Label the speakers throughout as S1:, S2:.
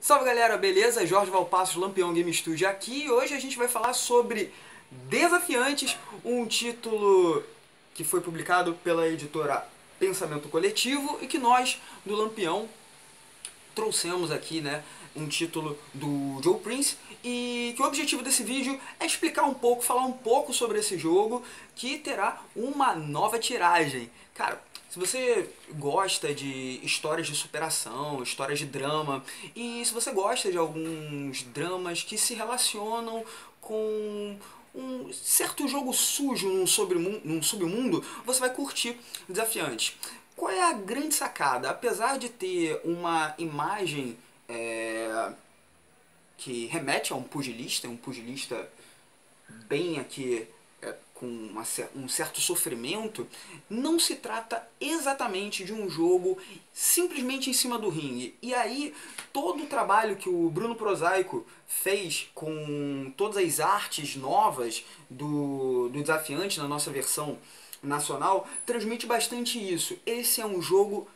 S1: Salve galera, beleza? Jorge Valpassos, Lampião Game Studio aqui e hoje a gente vai falar sobre Desafiantes, um título que foi publicado pela editora Pensamento Coletivo e que nós, do Lampião, trouxemos aqui, né, um título do Joe Prince e que o objetivo desse vídeo é explicar um pouco, falar um pouco sobre esse jogo que terá uma nova tiragem. Cara, se você gosta de histórias de superação, histórias de drama, e se você gosta de alguns dramas que se relacionam com um certo jogo sujo num submundo, você vai curtir Desafiante. Qual é a grande sacada? Apesar de ter uma imagem que remete a um pugilista bem aqui com um certo sofrimento, não se trata exatamente de um jogo simplesmente em cima do ringue. E aí, todo o trabalho que o Bruno Prosaico fez com todas as artes novas do Desafiante na nossa versão nacional, transmite bastante isso. Esse é um jogo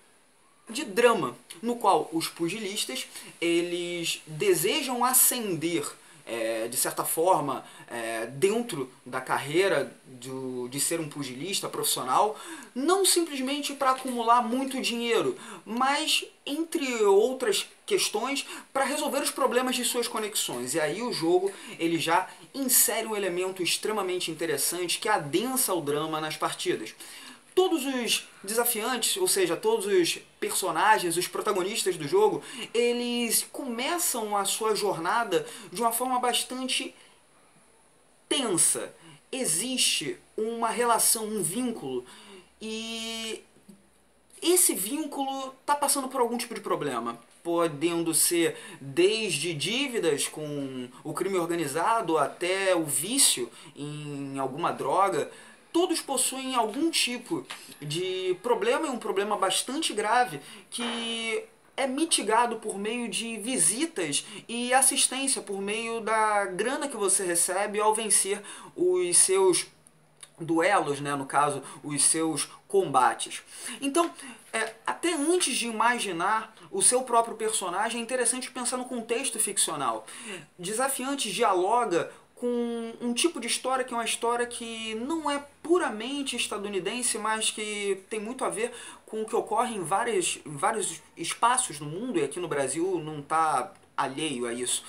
S1: de drama, no qual os pugilistas eles desejam ascender de certa forma dentro da carreira de ser um pugilista profissional, não simplesmente para acumular muito dinheiro, mas entre outras questões para resolver os problemas de suas conexões. E aí o jogo ele já insere um elemento extremamente interessante que adensa o drama nas partidas. Todos os desafiantes, ou seja, todos os personagens, os protagonistas do jogo, eles começam a sua jornada de uma forma bastante tensa. Existe uma relação, um vínculo, e esse vínculo está passando por algum tipo de problema. Podendo ser desde dívidas com o crime organizado até o vício em alguma droga. Todos possuem algum tipo de problema, e um problema bastante grave, que é mitigado por meio de visitas e assistência, por meio da grana que você recebe ao vencer os seus duelos, né, no caso, os seus combates. Então, até antes de imaginar o seu próprio personagem, é interessante pensar no contexto ficcional. Desafiantes dialoga com um tipo de história que é uma história que não é puramente estadunidense, mas que tem muito a ver com o que ocorre em vários espaços no mundo, e aqui no Brasil não está alheio a isso.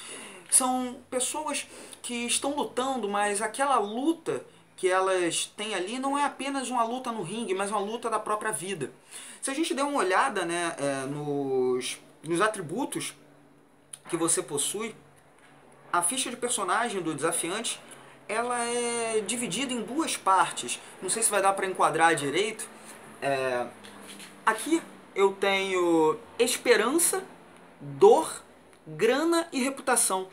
S1: São pessoas que estão lutando, mas aquela luta que elas têm ali não é apenas uma luta no ringue, mas uma luta da própria vida. Se a gente der uma olhada, né, nos atributos que você possui, a ficha de personagem do Desafiante, ela é dividida em duas partes. Não sei se vai dar para enquadrar direito. Aqui eu tenho esperança, dor, grana e reputação.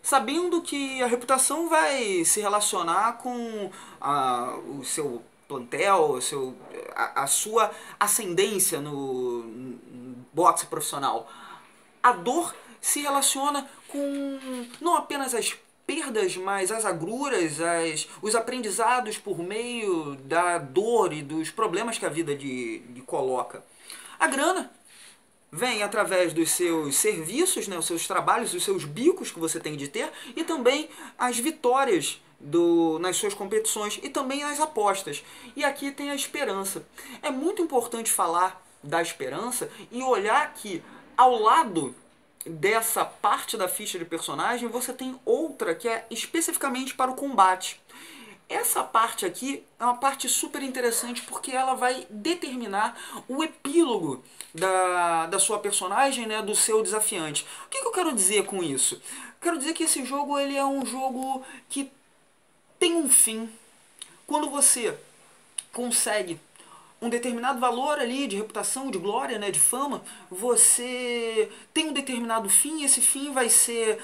S1: Sabendo que a reputação vai se relacionar com o seu plantel, a sua ascendência no boxe profissional. A dor se relaciona com não apenas as perdas, mas as agruras, os aprendizados por meio da dor e dos problemas que a vida lhe coloca. A grana vem através dos seus serviços, né, os seus trabalhos, os seus bicos que você tem de ter, e também as vitórias nas suas competições e também as apostas. E aqui tem a esperança. É muito importante falar da esperança e olhar que ao lado dessa parte da ficha de personagem você tem outra que é especificamente para o combate. Essa parte aqui é uma parte super interessante porque ela vai determinar o epílogo da sua personagem, né, do seu desafiante. O que eu quero dizer com isso? Quero dizer que esse jogo ele é um jogo que tem um fim. Quando você consegue um determinado valor ali de reputação, de glória, né, de fama, você tem um determinado fim, e esse fim vai ser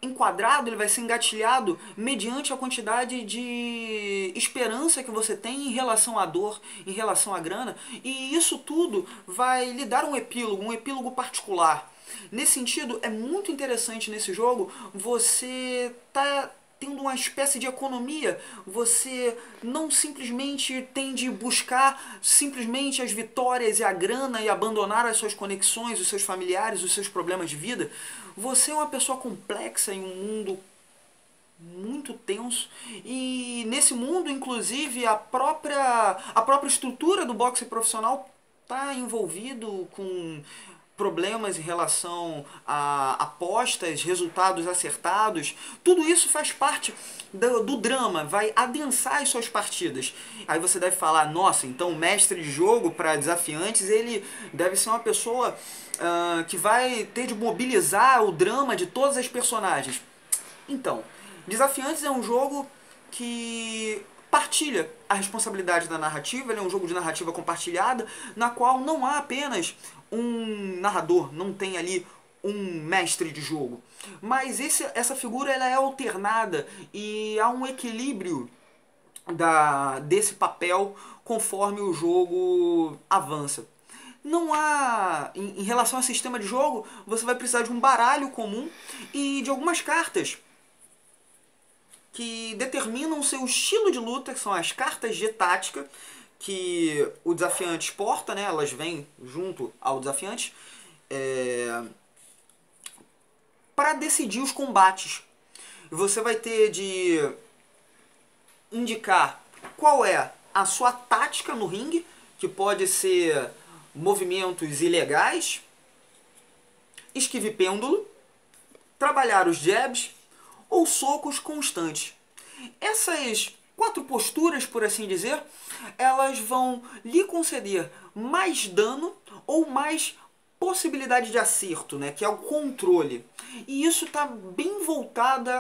S1: enquadrado, ele vai ser engatilhado mediante a quantidade de esperança que você tem em relação à dor, em relação à grana, e isso tudo vai lhe dar um epílogo particular. Nesse sentido, é muito interessante nesse jogo você tá tendo uma espécie de economia. Você não simplesmente tem de buscar simplesmente as vitórias e a grana e abandonar as suas conexões, os seus familiares, os seus problemas de vida. Você é uma pessoa complexa em um mundo muito tenso, e nesse mundo, inclusive, a própria estrutura do boxe profissional está envolvido com problemas em relação a apostas, resultados acertados. Tudo isso faz parte do drama, vai adensar as suas partidas. Aí você deve falar, nossa, então o mestre de jogo para desafiantes, ele deve ser uma pessoa que vai ter de mobilizar o drama de todas as personagens. Então, Desafiantes é um jogo que partilha a responsabilidade da narrativa. Ele é um jogo de narrativa compartilhada, na qual não há apenas um narrador, não tem ali um mestre de jogo. Mas essa figura ela é alternada e há um equilíbrio desse papel conforme o jogo avança. Não há, em relação ao sistema de jogo, você vai precisar de um baralho comum e de algumas cartas que determinam o seu estilo de luta, que são as cartas de tática, que o desafiante porta, né? Elas vêm junto ao desafiante, para decidir os combates. Você vai ter de indicar qual é a sua tática no ringue, que pode ser movimentos ilegais, esquive pêndulo, trabalhar os jabs ou socos constantes. Essas 4 posturas, por assim dizer, elas vão lhe conceder mais dano ou mais possibilidade de acerto, né, que é o controle. E isso está bem voltado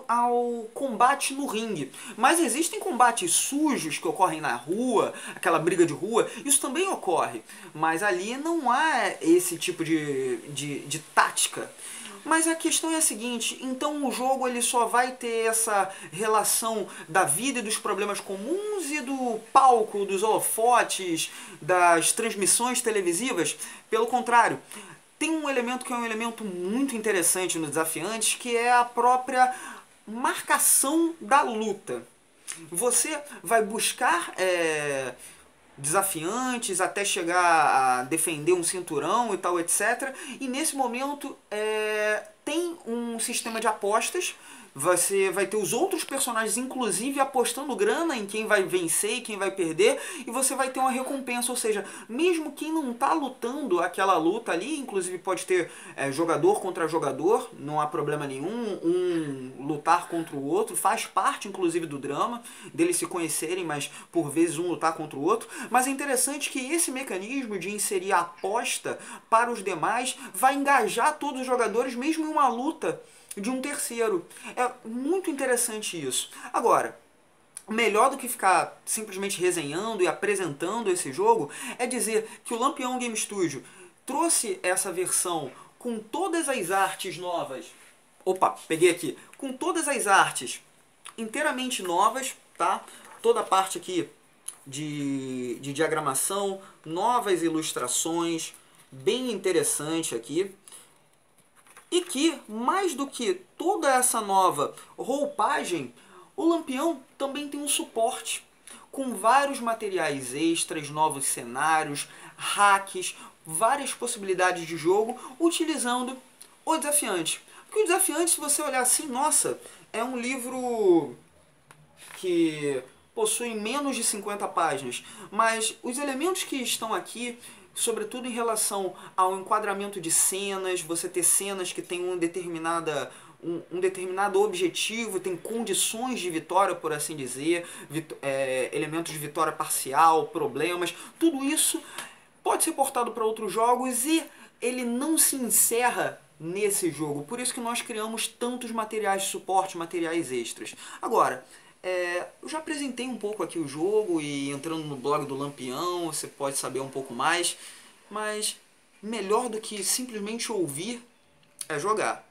S1: ao combate no ringue. Mas existem combates sujos que ocorrem na rua, aquela briga de rua, isso também ocorre. Mas ali não há esse tipo de tática. Mas a questão é a seguinte, então o jogo ele só vai ter essa relação da vida e dos problemas comuns e do palco, dos holofotes, das transmissões televisivas? Pelo contrário, tem um elemento que é um elemento muito interessante no Desafiantes, que é a própria marcação da luta. Você vai buscar desafiantes até chegar a defender um cinturão e tal, etc. E nesse momento tem um sistema de apostas. Você vai ter os outros personagens, inclusive, apostando grana em quem vai vencer e quem vai perder, e você vai ter uma recompensa, ou seja, mesmo quem não está lutando aquela luta ali, inclusive pode ter jogador contra jogador, não há problema nenhum, um lutar contra o outro, faz parte, inclusive, do drama, deles se conhecerem, mas por vezes um lutar contra o outro. Mas é interessante que esse mecanismo de inserir a aposta para os demais vai engajar todos os jogadores, mesmo em uma luta de um terceiro. É muito interessante isso. Agora, melhor do que ficar simplesmente resenhando e apresentando esse jogo é dizer que o Lampião Game Studio trouxe essa versão com todas as artes novas. Opa, peguei aqui. Com todas as artes inteiramente novas, tá? Toda a parte aqui de diagramação, novas ilustrações, bem interessante aqui. E que, mais do que toda essa nova roupagem, o Lampião também tem um suporte, com vários materiais extras, novos cenários, hacks, várias possibilidades de jogo, utilizando o Desafiante. Porque o Desafiante, se você olhar assim, nossa, é um livro que possui menos de 50 páginas, mas os elementos que estão aqui, sobretudo em relação ao enquadramento de cenas, você ter cenas que têm um determinado objetivo, tem condições de vitória, por assim dizer, elementos de vitória parcial, problemas, tudo isso pode ser portado para outros jogos e ele não se encerra nesse jogo. Por isso que nós criamos tantos materiais de suporte, materiais extras. Agora, eu já apresentei um pouco aqui o jogo e entrando no blog do Lampião você pode saber um pouco mais, mas melhor do que simplesmente ouvir é jogar.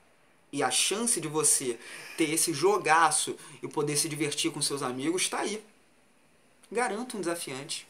S1: E a chance de você ter esse jogaço e poder se divertir com seus amigos está aí. Garanto um Desafiante.